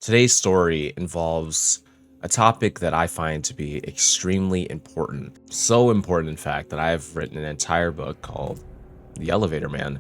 Today's story involves a topic that I find to be extremely important. So important, in fact, that I've written an entire book called The Elevator Man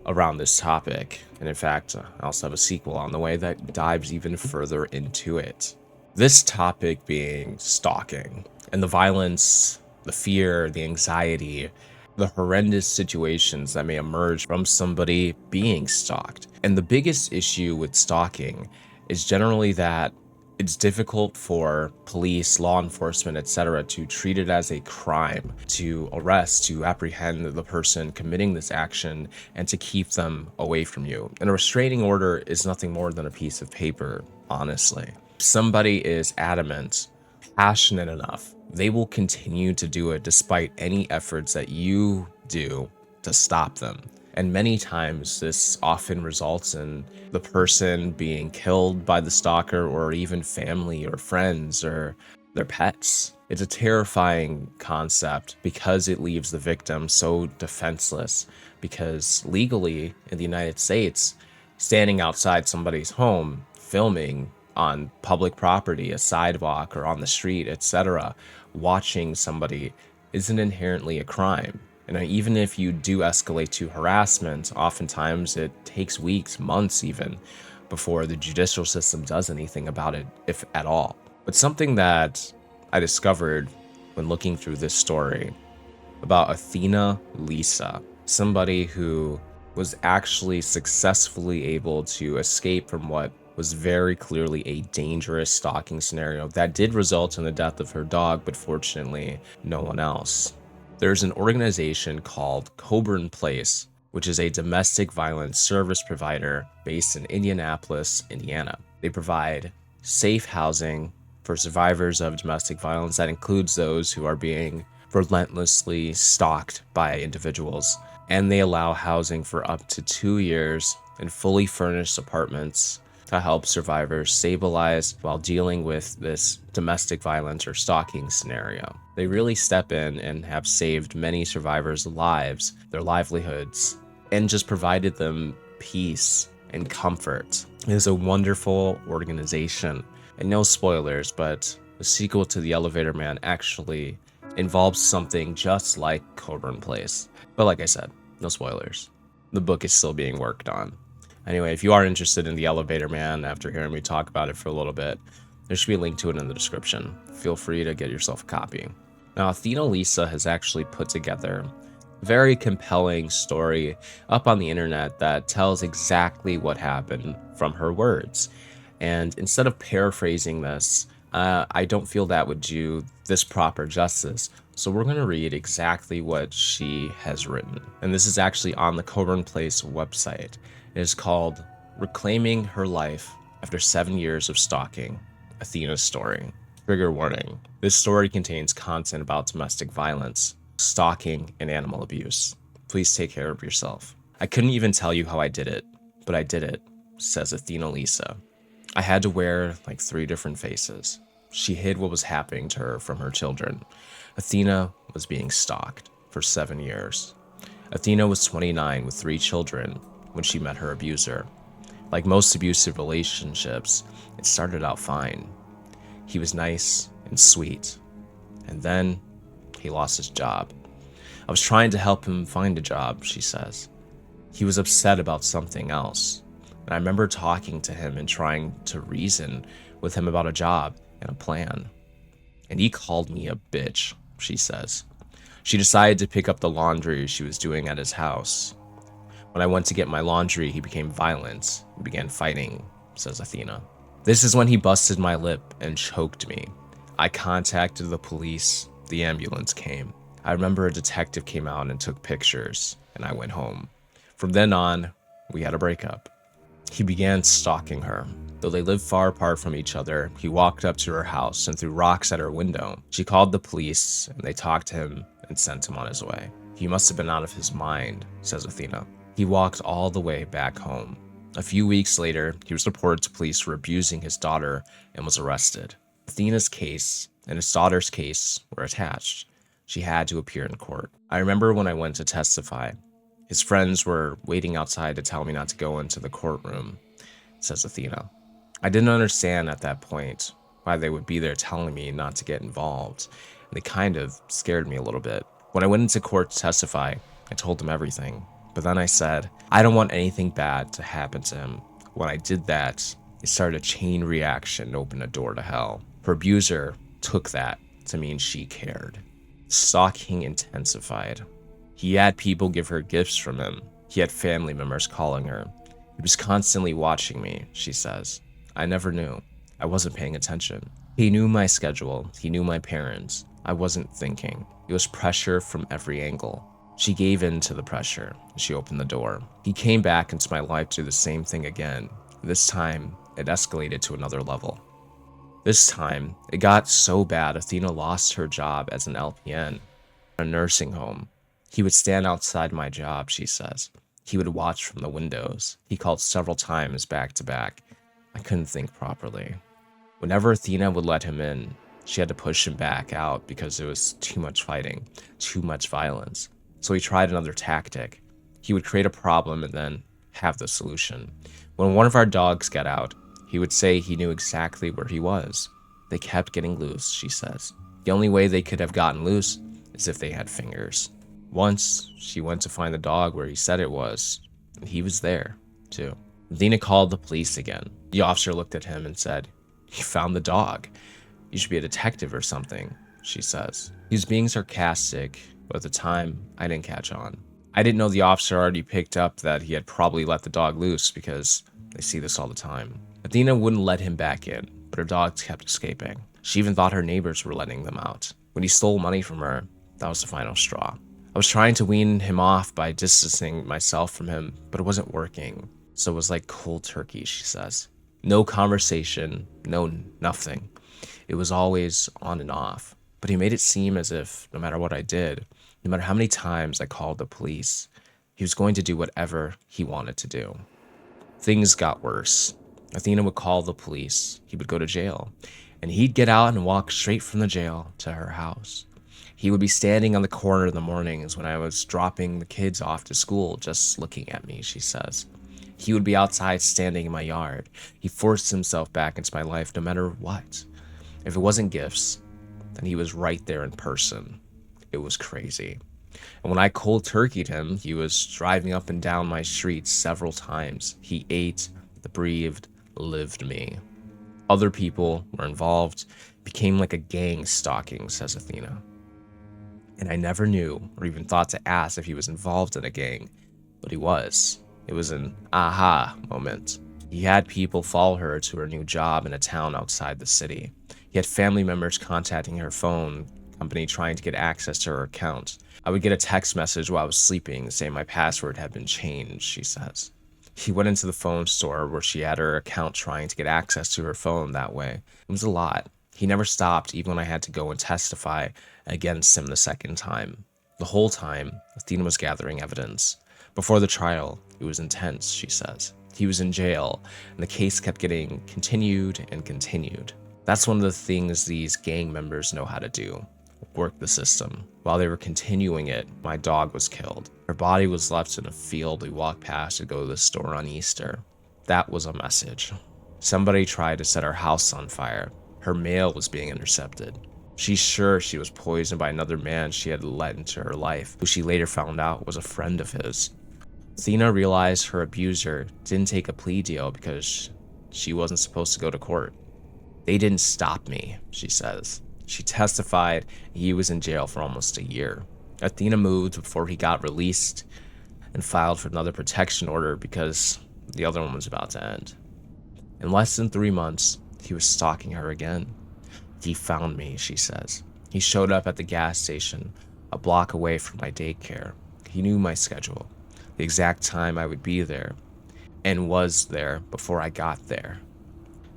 around this topic. And in fact, I also have a sequel on the way that dives even further into it. This topic being stalking and the violence, the fear, the anxiety, the horrendous situations that may emerge from somebody being stalked. And the biggest issue with stalking is generally that it's difficult for police, law enforcement, etc. to treat it as a crime, to arrest, to apprehend the person committing this action, and to keep them away from you. And a restraining order is nothing more than a piece of paper, honestly. If somebody is adamant, passionate enough, they will continue to do it despite any efforts that you do to stop them. And many times this often results in the person being killed by the stalker, or even family or friends or their pets. It's a terrifying concept because it leaves the victim so defenseless, because legally in the United States, standing outside somebody's home, filming on public property, a sidewalk or on the street, etc., watching somebody isn't inherently a crime. And even if you do escalate to harassment, oftentimes it takes weeks, months even, before the judicial system does anything about it, if at all. But something that I discovered when looking through this story about Athena Lisa, somebody who was actually successfully able to escape from what was very clearly a dangerous stalking scenario that did result in the death of her dog, but fortunately no one else. There's an organization called Coburn Place, which is a domestic violence service provider based in Indianapolis, Indiana. They provide safe housing for survivors of domestic violence that includes those who are being relentlessly stalked by individuals, and they allow housing for up to 2 years in fully furnished apartments to help survivors stabilize while dealing with this domestic violence or stalking scenario. They really step in and have saved many survivors' lives, their livelihoods, and just provided them peace and comfort. It is a wonderful organization. And no spoilers, but the sequel to The Elevator Man actually involves something just like Coburn Place. But like I said, no spoilers. The book is still being worked on. Anyway, if you are interested in The Elevator Man after hearing me talk about it for a little bit, there should be a link to it in the description. Feel free to get yourself a copy. Now, Athena Lisa has actually put together a very compelling story up on the internet that tells exactly what happened from her words. And instead of paraphrasing this, I don't feel that would do this proper justice. So we're going to read exactly what she has written. And this is actually on the Coburn Place website. It is called Reclaiming Her Life After 7 Years of Stalking, Athena's Story. Trigger warning. This story contains content about domestic violence, stalking, and animal abuse. Please take care of yourself. I couldn't even tell you how I did it, but I did it, says Athena Lisa. I had to wear like 3 different faces. She hid what was happening to her from her children. Athena was being stalked for 7 years. Athena was 29 with 3 children when she met her abuser. Like most abusive relationships, it started out fine. He was nice and sweet, and then he lost his job. I was trying to help him find a job, she says. He was upset about something else, and I remember talking to him and trying to reason with him about a job and a plan. And he called me a bitch, she says. She decided to pick up the laundry she was doing at his house. When I went to get my laundry, he became violent and began fighting, says Athena. This is when he busted my lip and choked me. I contacted the police. The ambulance came. I remember a detective came out and took pictures, and I went home. From then on, we had a breakup. He began stalking her. Though they lived far apart from each other, he walked up to her house and threw rocks at her window. She called the police, and they talked to him and sent him on his way. He must have been out of his mind, says Athena. He walked all the way back home. A few weeks later, he was reported to police for abusing his daughter and was arrested. Athena's case and his daughter's case were attached. She had to appear in court. I remember when I went to testify, his friends were waiting outside to tell me not to go into the courtroom, says Athena. I didn't understand at that point why they would be there telling me not to get involved, and they kind of scared me a little bit. When I went into court to testify, I told them everything, but then I said, I don't want anything bad to happen to him. When I did that, it started a chain reaction and opened a door to hell. Her abuser took that to mean she cared. Stalking intensified. He had people give her gifts from him. He had family members calling her. He was constantly watching me, she says. I never knew. I wasn't paying attention. He knew my schedule. He knew my parents. I wasn't thinking. It was pressure from every angle. She gave in to the pressure. She opened the door. He came back into my life to do the same thing again. This time, it escalated to another level. This time, it got so bad Athena lost her job as an LPN in a nursing home. He would stand outside my job, she says. He would watch from the windows. He called several times back to back. I couldn't think properly. Whenever Athena would let him in, she had to push him back out because it was too much fighting, too much violence. So he tried another tactic. He would create a problem and then have the solution. When one of our dogs got out, he would say he knew exactly where he was. They kept getting loose, she says. The only way they could have gotten loose is if they had fingers. Once, she went to find the dog where he said it was, and he was there, too. Athena called the police again. The officer looked at him and said, "You found the dog. You should be a detective or something," she says. He was being sarcastic, but at the time, I didn't catch on. I didn't know the officer already picked up that he had probably let the dog loose because they see this all the time. Athena wouldn't let him back in, but her dogs kept escaping. She even thought her neighbors were letting them out. When he stole money from her, that was the final straw. I was trying to wean him off by distancing myself from him, but it wasn't working. So it was like cold turkey, she says. No conversation, no nothing. It was always on and off. But he made it seem as if no matter what I did, no matter how many times I called the police, he was going to do whatever he wanted to do. Things got worse. Athena would call the police. He would go to jail. And he'd get out and walk straight from the jail to her house. He would be standing on the corner in the mornings when I was dropping the kids off to school, just looking at me, she says. He would be outside standing in my yard. He forced himself back into my life no matter what. If it wasn't gifts, then he was right there in person. It was crazy. And when I cold turkeyed him, he was driving up and down my streets several times. He ate, breathed, lived me. Other people were involved, became like a gang stalking, says Athena. And I never knew or even thought to ask if he was involved in a gang, but he was. It was an aha moment. He had people follow her to her new job in a town outside the city. He had family members contacting her phone company trying to get access to her account. I would get a text message while I was sleeping saying my password had been changed, she says. He went into the phone store where she had her account trying to get access to her phone that way. It was a lot. He never stopped even when I had to go and testify against him the second time. The whole time, Athena was gathering evidence. Before the trial, it was intense, she says. He was in jail, and the case kept getting continued and continued. That's one of the things these gang members know how to do. Work the system. While they were continuing it, my dog was killed. Her body was left in a field we walked past to go to the store on Easter. That was a message. Somebody tried to set our house on fire. Her mail was being intercepted. She's sure she was poisoned by another man she had let into her life, who she later found out was a friend of his. Athena realized her abuser didn't take a plea deal because she wasn't supposed to go to court. They didn't stop me, she says. She testified he was in jail for almost a year. Athena moved before he got released and filed for another protection order because the other one was about to end. In less than 3 months, he was stalking her again. He found me, she says. He showed up at the gas station, a block away from my daycare. He knew my schedule, the exact time I would be there, and was there before I got there.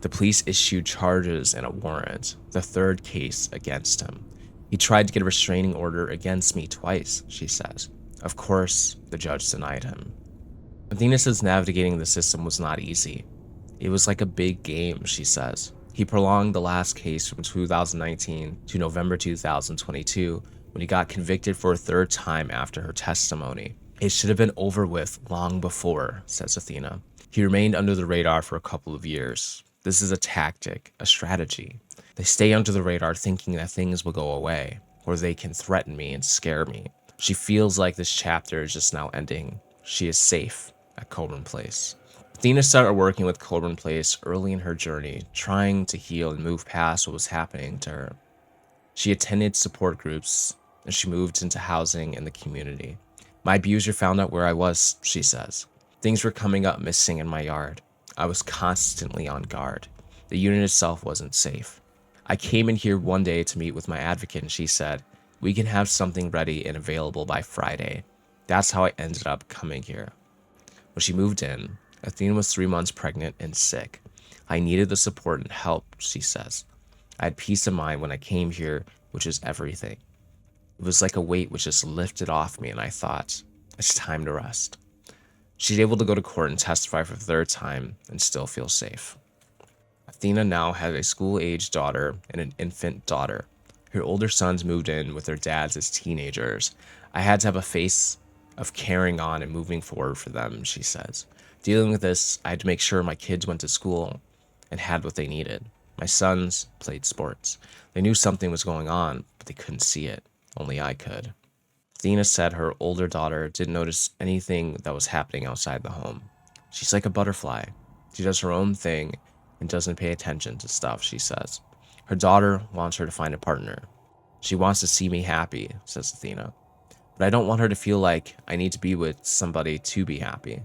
The police issued charges and a warrant, the third case against him. He tried to get a restraining order against me twice, she says. Of course, the judge denied him. Athena says navigating the system was not easy. It was like a big game, she says. He prolonged the last case from 2019 to November 2022 when he got convicted for a third time after her testimony. It should have been over with long before, says Athena. He remained under the radar for a couple of years. This is a tactic, a strategy. They stay under the radar thinking that things will go away, or they can threaten me and scare me. She feels like this chapter is just now ending. She is safe at Coburn Place. Athena started working with Coburn Place early in her journey, trying to heal and move past what was happening to her. She attended support groups, and she moved into housing in the community. My abuser found out where I was, she says. Things were coming up missing in my yard. I was constantly on guard. The unit itself wasn't safe. I came in here one day to meet with my advocate, and she said, "We can have something ready and available by Friday." That's how I ended up coming here. When she moved in, Athena was 3 months pregnant and sick. I needed the support and help, she says. I had peace of mind when I came here, which is everything. It was like a weight was just lifted off me, and I thought, it's time to rest. She's able to go to court and testify for the third time and still feel safe. Athena now has a school-aged daughter and an infant daughter. Her older sons moved in with their dads as teenagers. I had to have a face of carrying on and moving forward for them, she says. Dealing with this, I had to make sure my kids went to school and had what they needed. My sons played sports. They knew something was going on, but they couldn't see it. Only I could. Athena said her older daughter didn't notice anything that was happening outside the home. She's like a butterfly. She does her own thing and doesn't pay attention to stuff, she says. Her daughter wants her to find a partner. She wants to see me happy, says Athena. But I don't want her to feel like I need to be with somebody to be happy.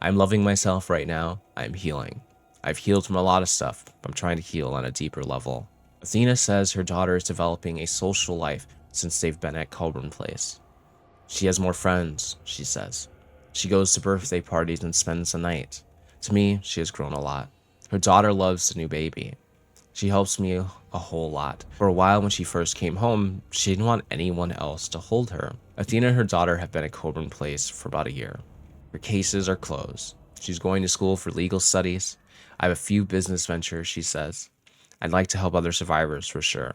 I'm loving myself right now. I'm healing. I've healed from a lot of stuff. I'm trying to heal on a deeper level. Athena says her daughter is developing a social life since they've been at Coburn Place. She has more friends, she says. She goes to birthday parties and spends the night. To me, she has grown a lot. Her daughter loves the new baby. She helps me a whole lot. For a while when she first came home, she didn't want anyone else to hold her. Athena and her daughter have been at Coburn Place for about a year. Her cases are closed. She's going to school for legal studies. I have a few business ventures, she says. I'd like to help other survivors for sure.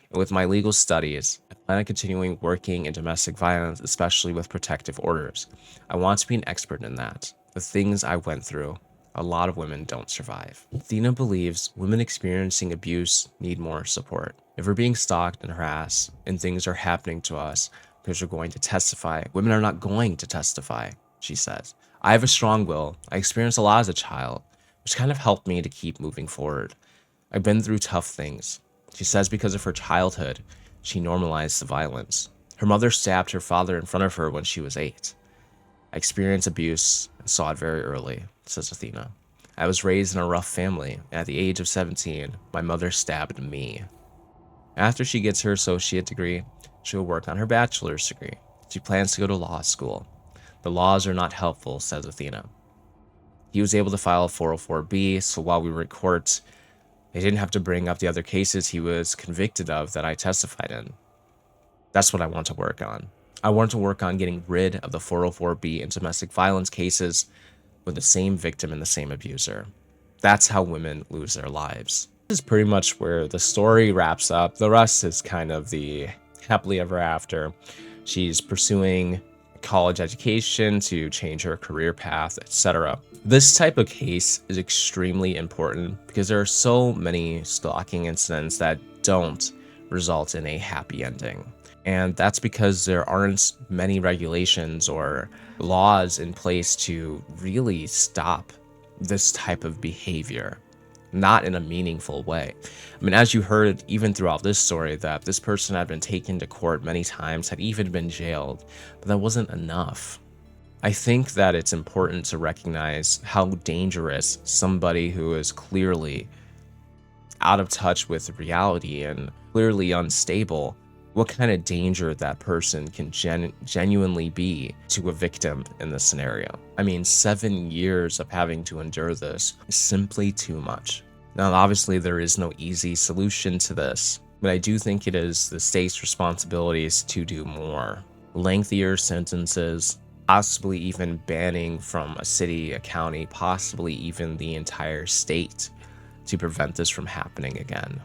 And with my legal studies, I plan on continuing working in domestic violence, especially with protective orders. I want to be an expert in that. The things I went through, a lot of women don't survive. Athena believes women experiencing abuse need more support. If we're being stalked and harassed and things are happening to us because we're going to testify, women are not going to testify, she says. I have a strong will. I experienced a lot as a child, which kind of helped me to keep moving forward. I've been through tough things. She says because of her childhood, she normalized the violence. Her mother stabbed her father in front of her when she was 8. I experienced abuse and saw it very early, says Athena. I was raised in a rough family, and at the age of 17, my mother stabbed me. After she gets her associate degree, she will work on her bachelor's degree. She plans to go to law school. The laws are not helpful, says Athena. He was able to file a 404B, so while we were in court, they didn't have to bring up the other cases he was convicted of that I testified in. That's what I want to work on. I want to work on getting rid of the 404B in domestic violence cases with the same victim and the same abuser. That's how women lose their lives. This is pretty much where the story wraps up. The rest is kind of the happily ever after. She's pursuing college education to change her career path, etc. This type of case is extremely important because there are so many stalking incidents that don't result in a happy ending. And that's because there aren't many regulations or laws in place to really stop this type of behavior, not in a meaningful way. I mean, as you heard, even throughout this story, that this person had been taken to court many times, had even been jailed, but that wasn't enough. I think that it's important to recognize how dangerous somebody who is clearly out of touch with reality and clearly unstable, what kind of danger that person can genuinely be to a victim in this scenario. I mean, 7 years of having to endure this is simply too much. Now, obviously, there is no easy solution to this, but I do think it is the state's responsibilities to do more. Lengthier sentences, possibly even banning from a city, a county, possibly even the entire state to prevent this from happening again.